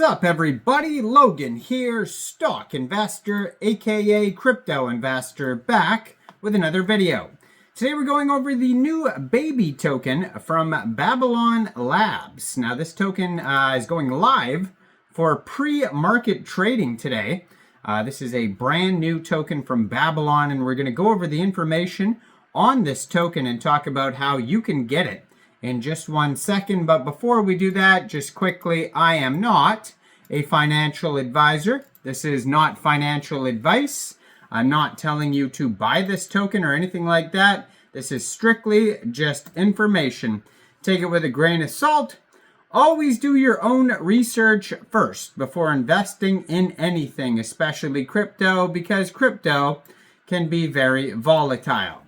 up, everybody? Logan here, stock investor, aka crypto investor, back with another video. Today we're going over the new baby token from Babylon Labs. Now this token is going live for pre-market trading today. This is a brand new token from Babylon, and we're going to go over the information on this token and talk about how you can get it in just 1 second. But before we do that, just quickly, I am not a financial advisor. This is not financial advice. I'm not telling you to buy this token or anything like that. This is strictly just information. Take it with a grain of salt. Always do your own research first before investing in anything, especially crypto, because crypto can be very volatile.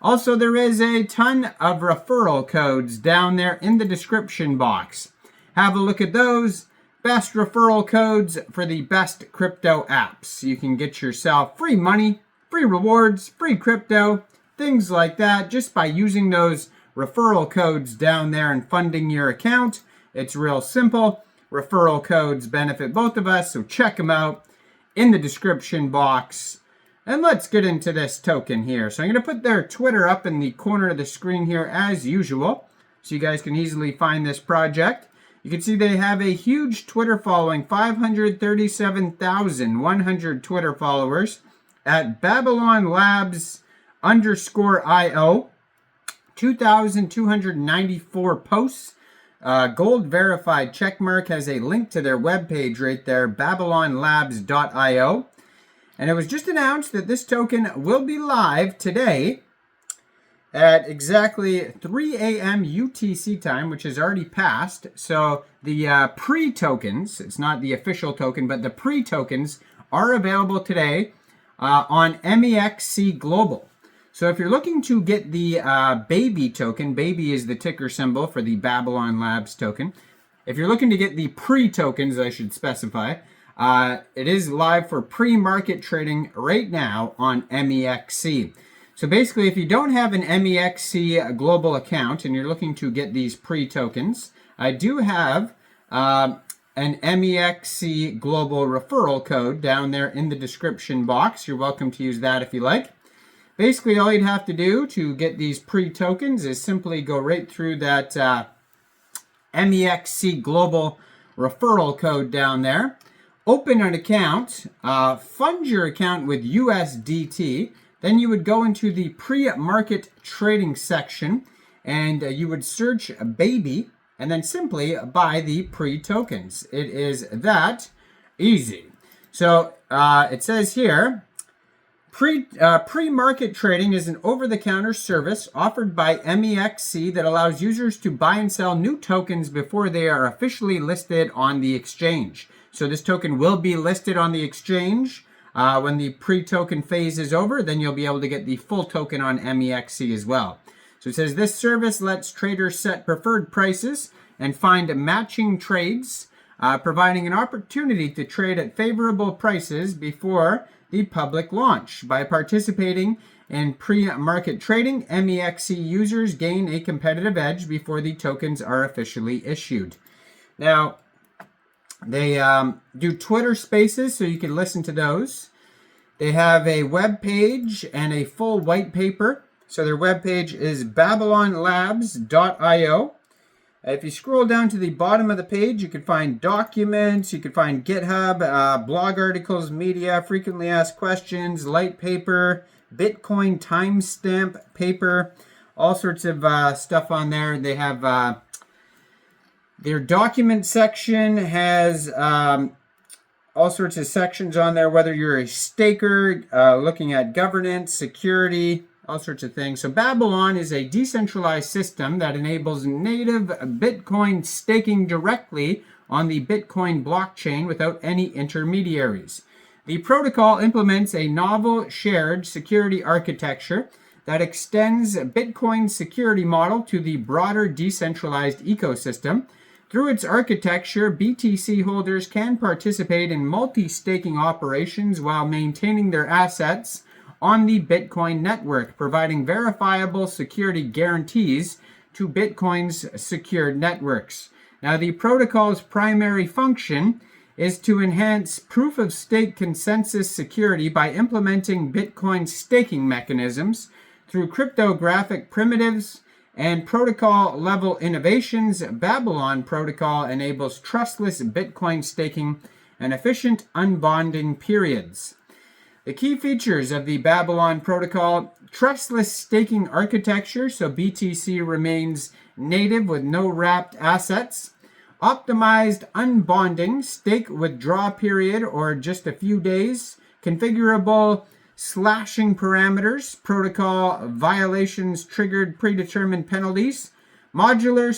Also, there is a ton of referral codes down there in the description box. Have a look at those. Best referral codes for the best crypto apps. You can get yourself free money, free rewards, free crypto, things like that, just by using those referral codes down there and funding your account. It's real simple. Referral codes benefit both of us, so check them out in the description box. And let's get into this token here. So I'm going to put their Twitter up in the corner of the screen here as usual, so you guys can easily find this project. You can see they have a huge Twitter following, 537,100 Twitter followers at Babylon Labs _IO, 2,294 posts. Gold verified checkmark, has a link to their webpage right there, babylonlabs.io. And it was just announced that this token will be live today at exactly 3 a.m. UTC time, which has already passed. So the pre-tokens, it's not the official token, but the pre-tokens are available today on Mexc Global. So if you're looking to get the baby token, baby is the ticker symbol for the Babylon Labs token. If you're looking to get the pre-tokens, I should specify, it is live for pre-market trading right now on Mexc. So basically, if you don't have an Mexc global account and you're looking to get these pre-tokens, I do have an Mexc global referral code down there in the description box. You're welcome to use that if you like. Basically, all you'd have to do to get these pre-tokens is simply go right through that Mexc global referral code down there. Open an account, fund your account with USDT, then you would go into the pre-market trading section and you would search baby and then simply buy the pre-tokens. It is that easy. So it says here, pre-market trading is an over-the-counter service offered by Mexc that allows users to buy and sell new tokens before they are officially listed on the exchange. So this token will be listed on the exchange when the pre-token phase is over. Then you'll be able to get the full token on Mexc as well. So it says this service lets traders set preferred prices and find matching trades, providing an opportunity to trade at favorable prices before the public launch. By participating in pre-market trading, Mexc users gain a competitive edge before the tokens are officially issued. Now, they do Twitter Spaces, so you can listen to those. They have a web page and a full white paper. So their web page is babylonlabs.io. If you scroll down to the bottom of the page, you can find documents, you can find GitHub, blog articles, media, frequently asked questions, light paper, Bitcoin timestamp paper, all sorts of stuff on there. They have their document section has all sorts of sections on there, whether you're a staker, looking at governance, security, all sorts of things. So Babylon is a decentralized system that enables native Bitcoin staking directly on the Bitcoin blockchain without any intermediaries. The protocol implements a novel shared security architecture that extends Bitcoin's security model to the broader decentralized ecosystem. Through its architecture, BTC holders can participate in multi-staking operations while maintaining their assets on the Bitcoin network, providing verifiable security guarantees to Bitcoin's secured networks. Now, the protocol's primary function is to enhance proof-of-stake consensus security by implementing Bitcoin staking mechanisms through cryptographic primitives and protocol-level innovations. Babylon Protocol enables trustless Bitcoin staking and efficient unbonding periods. The key features of the Babylon Protocol: trustless staking architecture, so BTC remains native with no wrapped assets. Optimized unbonding, stake withdrawal period or just a few days. Configurable slashing parameters, protocol violations triggered predetermined penalties. Modular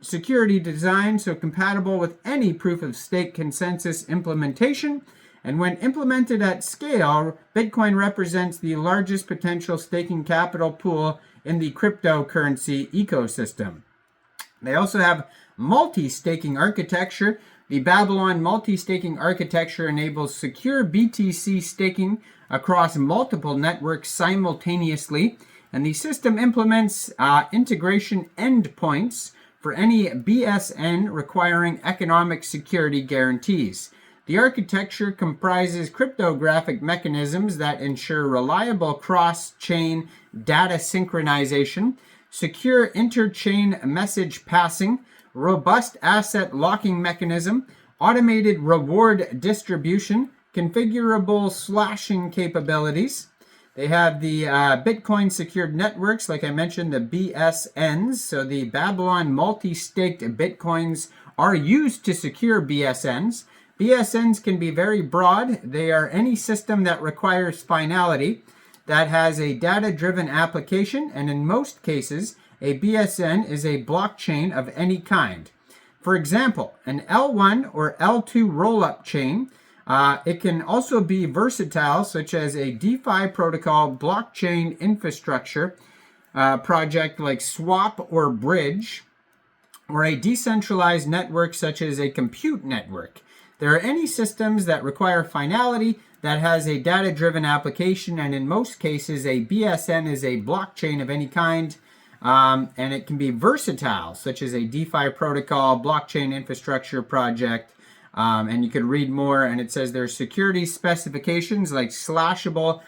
security design, so compatible with any proof-of-stake consensus implementation. And when implemented at scale, Bitcoin represents the largest potential staking capital pool in the cryptocurrency ecosystem. They also have multi-staking architecture. The Babylon multi-staking architecture enables secure BTC staking across multiple networks simultaneously, and the system implements integration endpoints for any BSN requiring economic security guarantees. The architecture comprises cryptographic mechanisms that ensure reliable cross-chain data synchronization, secure interchain message passing, robust asset locking mechanism, automated reward distribution, configurable slashing capabilities. They have the Bitcoin secured networks, like I mentioned, the BSNs. So the Babylon multi-staked Bitcoins are used to secure BSNs. BSNs can be very broad. They are any system that requires finality, that has a data-driven application, and in most cases, a BSN is a blockchain of any kind. For example, an L1 or L2 rollup chain. It can also be versatile, such as a DeFi protocol blockchain infrastructure project like Swap or Bridge, or a decentralized network such as a compute network. There are any systems that require finality that has a data-driven application, and in most cases, a BSN is a blockchain of any kind, and it can be versatile, such as a DeFi protocol, blockchain infrastructure project, and you could read more, and it says there's security specifications like slashable,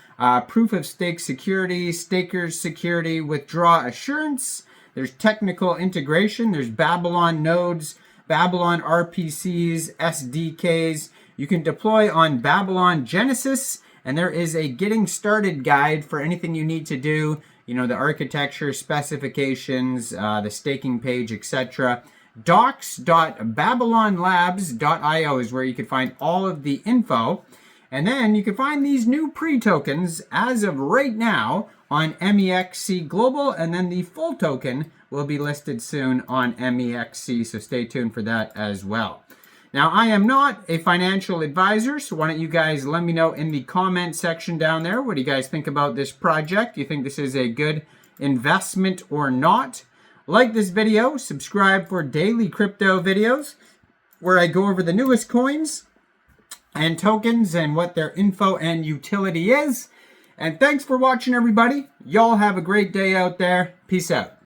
proof-of-stake security, stakers security, withdrawal assurance. There's technical integration. There's Babylon nodes, Babylon RPCs, SDKs. You can deploy on Babylon Genesis, and there is a getting started guide for anything you need to do, you know, the architecture, specifications, the staking page, etc. docs.babylonlabs.io is where you can find all of the info. And then you can find these new pre-tokens as of right now on Mexc Global, and then the full token will be listed soon on Mexc, so stay tuned for that as well. Now, I am not a financial advisor, so why don't you guys let me know in the comment section down there, what do you guys think about this project? Do you think this is a good investment or not? Like this video, subscribe for daily crypto videos where I go over the newest coins and tokens and what their info and utility is. And thanks for watching, everybody. Y'all have a great day out there. Peace out.